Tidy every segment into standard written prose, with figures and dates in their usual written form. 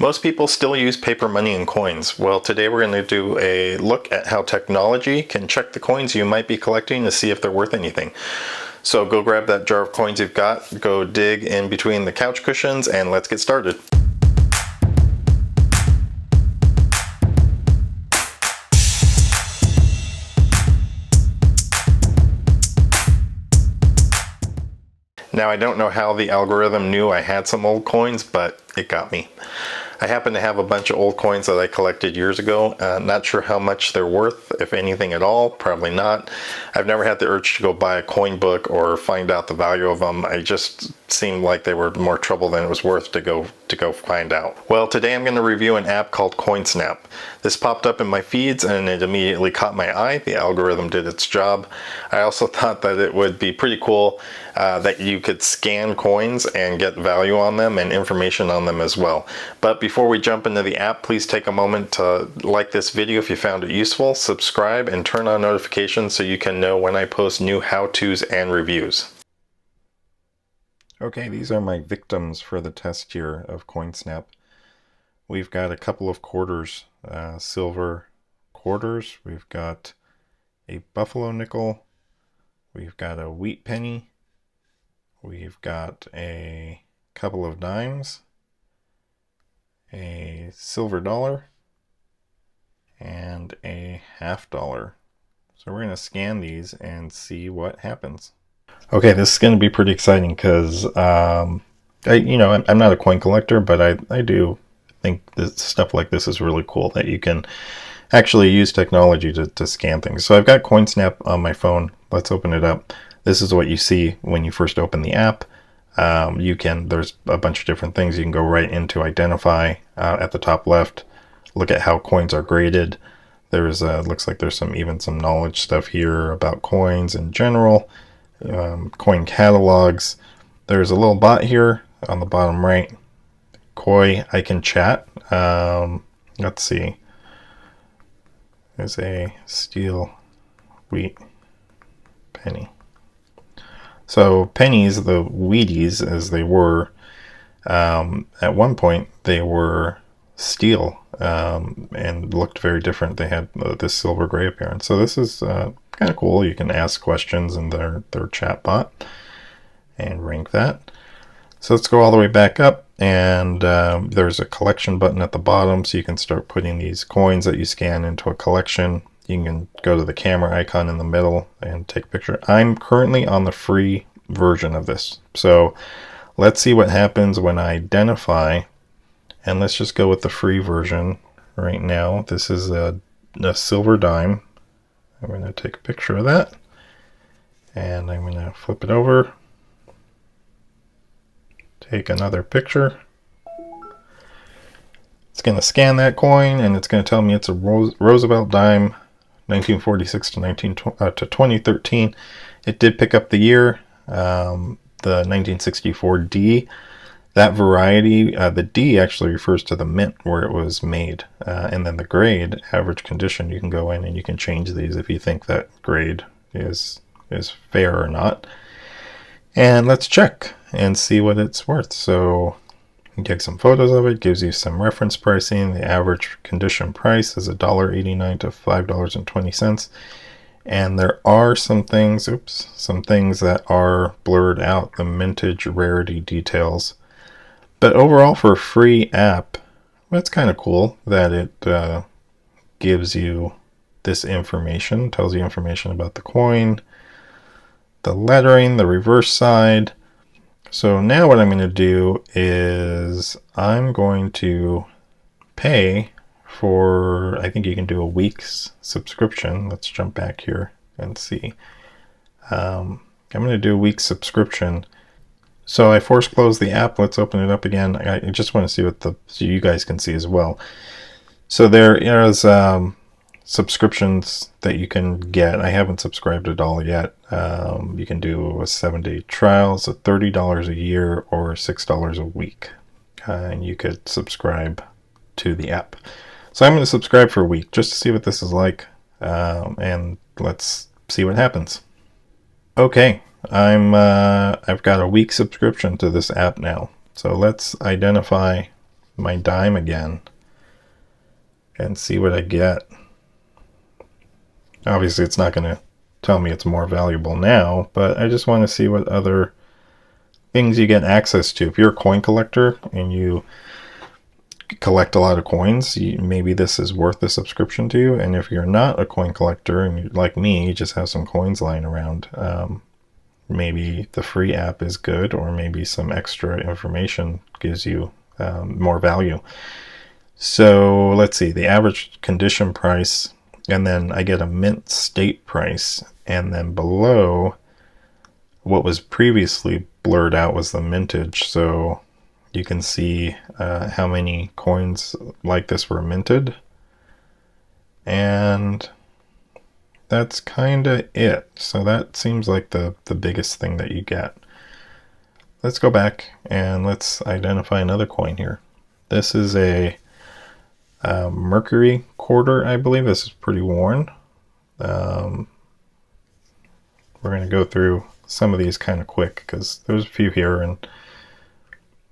Most people still use paper money and coins. Well, today we're going to do a look at how technology can check the coins you might be collecting to see if they're worth anything. So go grab that jar of coins you've got, go dig in between the couch cushions, and let's get started. Now, I don't know how the algorithm knew I had some old coins, but it got me. I happen to have a bunch of old coins that I collected years ago. Not sure how much they're worth, if anything at all, probably not. I've never had the urge to go buy a coin book or find out the value of them. I just seemed like they were more trouble than it was worth to go find out. Well, today I'm going to review an app called CoinSnap. This popped up in my feeds and it immediately caught my eye. The algorithm did its job. I also thought that it would be pretty cool that you could scan coins and get value on them and information on them as well. But before we jump into the app, please take a moment to like this video if you found it useful, subscribe, and turn on notifications so you can know when I post new how-tos and reviews. Okay, these are my victims for the test here of CoinSnap. We've got a couple of quarters, silver quarters. We've got a buffalo nickel. We've got a wheat penny. We've got a couple of dimes, a silver dollar, and a $50. So we're going to scan these and see what happens. Okay, this is going to be pretty exciting because, I'm not a coin collector, but I do think that stuff like this is really cool, that you can actually use technology to scan things. So I've got CoinSnap on my phone. Let's open it up. This is what you see when you first open the app. There's a bunch of different things. You can go right into identify at the top left, look at how coins are graded. There's looks like there's even some knowledge stuff here about coins in general. Coin catalogs. There's a little bot here on the bottom right. Koi, I can chat. Let's see. There's a steel, wheat, penny. So pennies, the Wheaties as they were, at one point they were steel and looked very different. They had this silver gray appearance. So this is kind of cool. You can ask questions in their chat bot and rank that. So let's go all the way back up, and there's a collection button at the bottom, so you can start putting these coins that you scan into a collection. You can go to the camera icon in the middle and take a picture. I'm currently on the free version of this. So let's see what happens when I identify, and let's just go with the free version right now. This is a silver dime. I'm going to take a picture of that, and I'm going to flip it over, take another picture. It's going to scan that coin, and it's going to tell me it's a Roosevelt Dime, 1946 to 2013. It did pick up the year, the 1964 D. That variety, the D actually refers to the mint where it was made, and then the grade, average condition. You can go in and you can change these if you think that grade is fair or not. And let's check and see what it's worth. So you take some photos of it, gives you some reference pricing. The average condition price is $1.89 to $5.20. And there are some things that are blurred out, the mintage rarity details. But overall, for a free app, that's kind of cool that it gives you this information, tells you information about the coin, the lettering, the reverse side. So now what I'm going to do is I'm going to pay for, I think you can do a week's subscription. Let's jump back here and see. I'm going to do a week's subscription. So I force close the app. Let's open it up again. I just want to see so you guys can see as well. So there is subscriptions that you can get. I haven't subscribed at all yet. You can do a 7-day trial, so $30 a year or $6 a week. And you could subscribe to the app. So I'm going to subscribe for a week just to see what this is like. And let's see what happens. Okay, I've got a week subscription to this app now. So let's identify my dime again and see what I get. Obviously it's not going to tell me it's more valuable now, but I just want to see what other things you get access to. If you're a coin collector and you collect a lot of coins, maybe this is worth the subscription to you. And if you're not a coin collector and you're like me, you just have some coins lying around, maybe the free app is good, or maybe some extra information gives you more value. So let's see, the average condition price, and then I get a mint state price, and then below what was previously blurred out was the mintage. So you can see how many coins like this were minted, and that's kind of it. So that seems like the biggest thing that you get. Let's go back and let's identify another coin here. This is a Mercury quarter, I believe. This is pretty worn. We're going to go through some of these kind of quick because there's a few here, and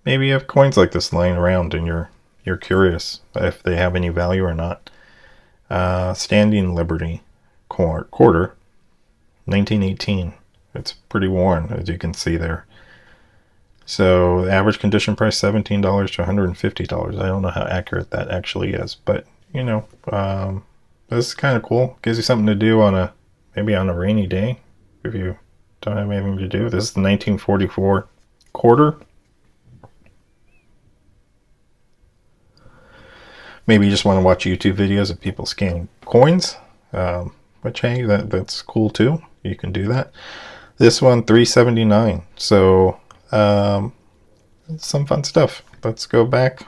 maybe you have coins like this lying around and you're curious if they have any value or not. Standing Liberty quarter, 1918. It's pretty worn, as you can see there. So the average condition price $17 to $150. I don't know how accurate that actually is, but you know, this is kind of cool. Gives you something to do on maybe on a rainy day if you don't have anything to do. This is the 1944 quarter. Maybe you just want to watch YouTube videos of people scanning coins, which hey, that's cool too. You can do that. This one, $3.79. So some fun stuff. Let's go back.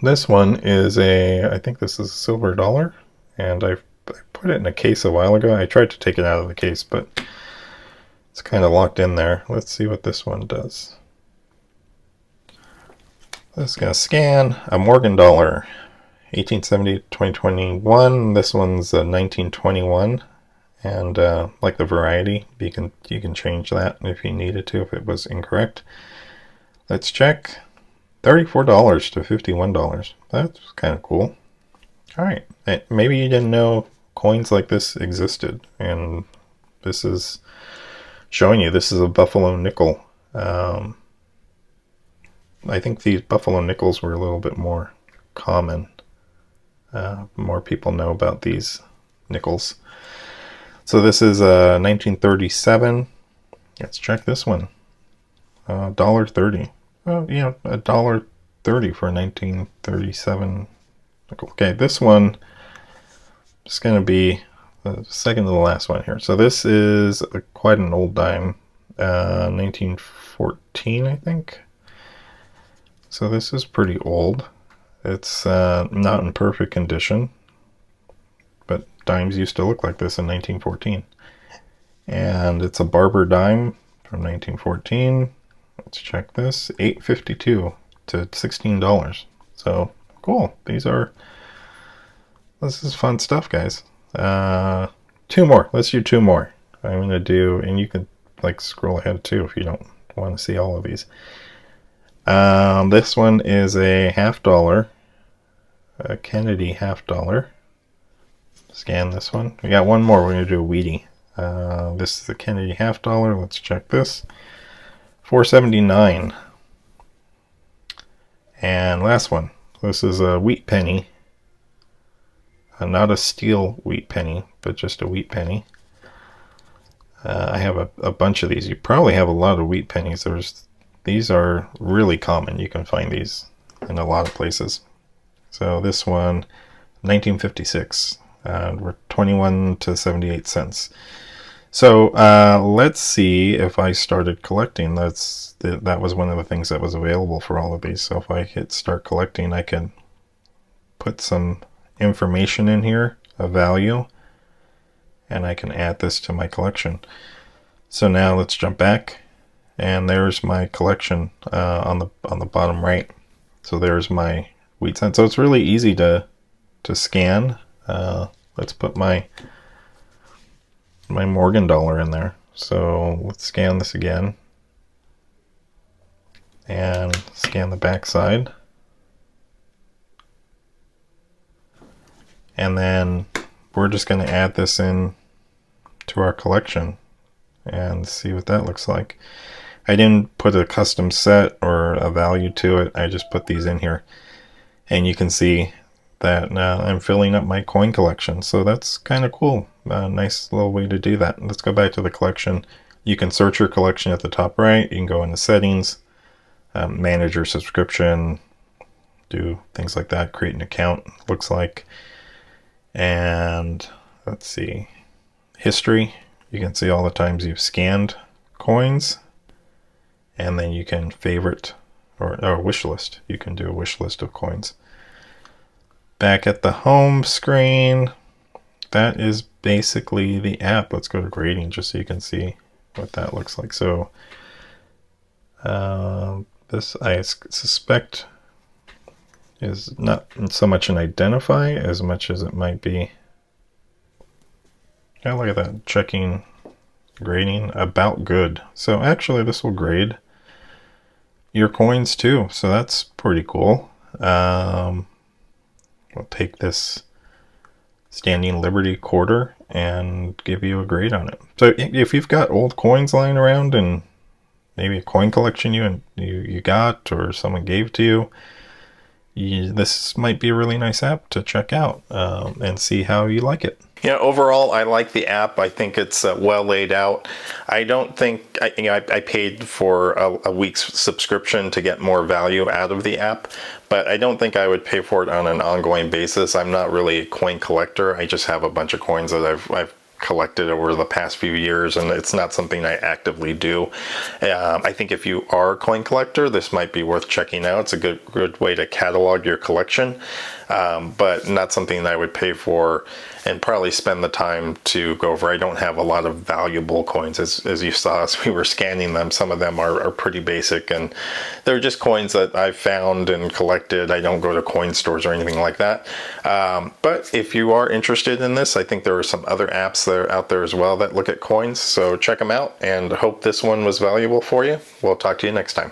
This one is I think this is a silver dollar, and I put it in a case a while ago. I tried to take it out of the case, but it's kind of locked in there. Let's see what this one does. This is going to scan a Morgan dollar, 1870 to 2021. This one's 1921, and like the variety, you can change that if you needed to, if it was incorrect. Let's check. $34 to $51. That's kind of cool. All right, maybe you didn't know coins like this existed, and this is showing you this is a Buffalo nickel. I think these Buffalo nickels were a little bit more common. More people know about these nickels. So this is 1937. Let's check this one. $1.30. Well, you know, $1.30 for 1937 nickel. Okay, this one is going to be the second to the last one here. So this is quite an old dime, 1914, I think. So this is pretty old. It's not in perfect condition, but dimes used to look like this in 1914. And it's a Barber Dime from 1914. Let's check this. $8.52 to $16. So cool. This is fun stuff, guys. Two more. Let's do two more. I'm gonna do, and you can like scroll ahead too if you don't want to see all of these. This one is a $50, a Kennedy $50. Scan this one. We got one more. We're going to do a Wheatie. This is the Kennedy $50. Let's check this. $4.79. And last one. This is a wheat penny. Not a steel wheat penny, but just a wheat penny. I have a bunch of these. You probably have a lot of wheat pennies. These are really common. You can find these in a lot of places. So this one, 1956. We're 21 to 78 cents. So let's see if I started collecting. That was one of the things that was available for all of these. So if I hit start collecting, I can put some information in here, a value, and I can add this to my collection. So now let's jump back. And there's my collection on the bottom right. So there's my wheat cent. So it's really easy to scan. Let's put my Morgan dollar in there. So let's scan this again and scan the back side. And then we're just going to add this in to our collection and see what that looks like. I didn't put a custom set or a value to it. I just put these in here. And you can see that now I'm filling up my coin collection. So that's kind of cool. Nice little way to do that. Let's go back to the collection. You can search your collection at the top right. You can go into settings, manage your subscription, do things like that, create an account, looks like. And let's see, history. You can see all the times you've scanned coins. And then you can favorite or wish list. You can do a wish list of coins. Back at the home screen, that is basically the app. Let's go to grading just so you can see what that looks like. So this I suspect is not so much an identify as much as it might be. Yeah, look at that, checking, grading, about good. So actually this will grade your coins too. So that's pretty cool. We'll take this Standing Liberty quarter and give you a grade on it. So if you've got old coins lying around and maybe a coin collection you got or someone gave to you, this might be a really nice app to check out and see how you like it. Yeah, overall, I like the app. I think it's well laid out. I don't think, I paid for a week's subscription to get more value out of the app, but I don't think I would pay for it on an ongoing basis. I'm not really a coin collector. I just have a bunch of coins that I've collected over the past few years, and it's not something I actively do. I think if you are a coin collector, this might be worth checking out. It's a good way to catalog your collection, but not something that I would pay for and probably spend the time to go over. I don't have a lot of valuable coins, as you saw as we were scanning them. Some of them are pretty basic, and they're just coins that I've found and collected. I don't go to coin stores or anything like that. But if you are interested in this, I think there are some other apps that are out there as well that look at coins. So check them out, and hope this one was valuable for you. We'll talk to you next time.